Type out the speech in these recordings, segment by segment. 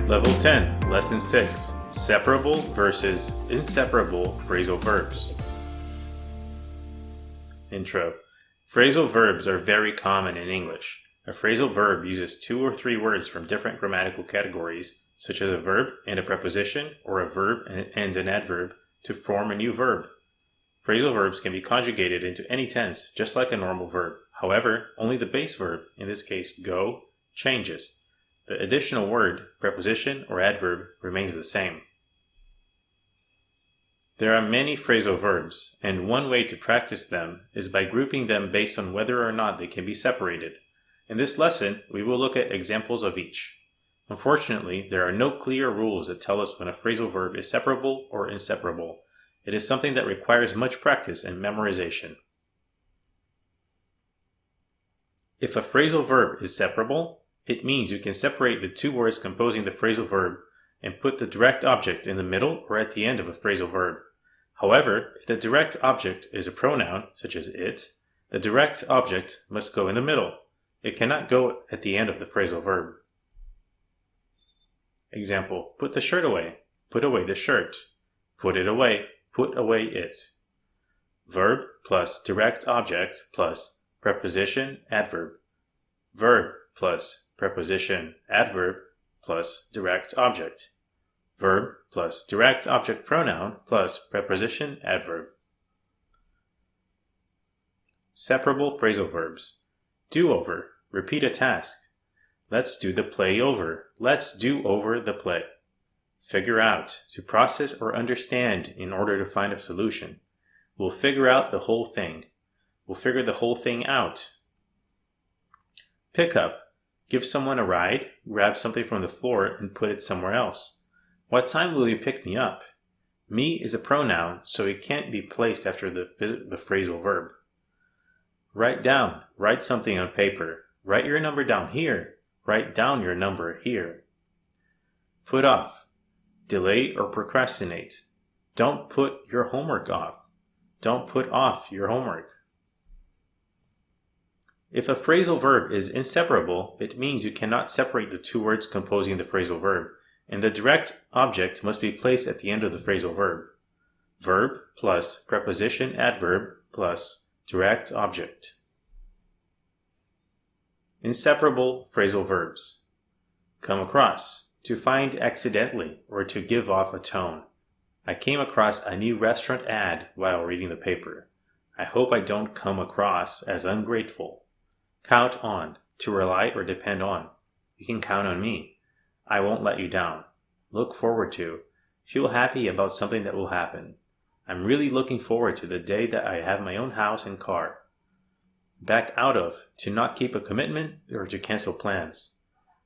Level 10, Lesson 6, Separable versus Inseparable Phrasal Verbs. Intro. Phrasal verbs are very common in English. A phrasal verb uses 2 or 3 words from different grammatical categories, such as a verb and a preposition, or a verb and an adverb, to form a new verb. Phrasal verbs can be conjugated into any tense, just like a normal verb. However, only the base verb, in this case go, changes. The additional word, preposition, or adverb remains the same. There are many phrasal verbs, and one way to practice them is by grouping them based on whether or not they can be separated. In this lesson, we will look at examples of each. Unfortunately, there are no clear rules that tell us when a phrasal verb is separable or inseparable. It is something that requires much practice and memorization. If a phrasal verb is separable, it means you can separate the 2 words composing the phrasal verb and put the direct object in the middle or at the end of a phrasal verb. However, if the direct object is a pronoun, such as it, the direct object must go in the middle. It cannot go at the end of the phrasal verb. Example, put the shirt away, put away the shirt, put it away, put away it. Verb plus direct object plus preposition, adverb. Verb plus preposition, adverb plus direct object. Verb plus direct object pronoun plus preposition, adverb. Separable phrasal verbs. Do over. Repeat a task. Let's do the play over. Let's do over the play. Figure out. To process or understand in order to find a solution. We'll figure out the whole thing. We'll figure the whole thing out. Pick up. Give someone a ride, grab something from the floor and put it somewhere else. What time will you pick me up? Me is a pronoun, so it can't be placed after the phrasal verb. Write down. Write something on paper. Write your number down here. Write down your number here. Put off. Delay or procrastinate. Don't put your homework off. Don't put off your homework. If a phrasal verb is inseparable, it means you cannot separate the 2 words composing the phrasal verb, and the direct object must be placed at the end of the phrasal verb. Verb plus preposition, adverb plus direct object. Inseparable phrasal verbs. Come across. To find accidentally or to give off a tone. I came across a new restaurant ad while reading the paper. I hope I don't come across as ungrateful. Count on. To rely or depend on. You can count on me. I won't let you down. Look forward to. Feel happy about something that will happen. I'm really looking forward to the day that I have my own house and car. Back out of. To not keep a commitment or to cancel plans.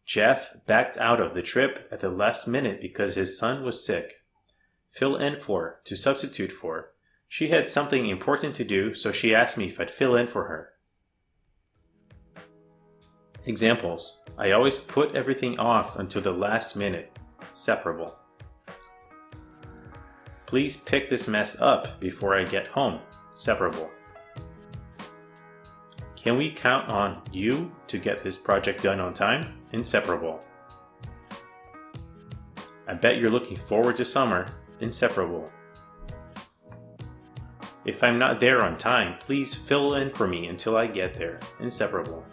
Jeff backed out of the trip at the last minute because his son was sick. Fill in for. To substitute for. She had something important to do, so she asked me if I'd fill in for her. Examples. I always put everything off until the last minute. Separable. Please pick this mess up before I get home. Separable. Can we count on you to get this project done on time? Inseparable. I bet you're looking forward to summer. Inseparable. If I'm not there on time, please fill in for me until I get there. Inseparable.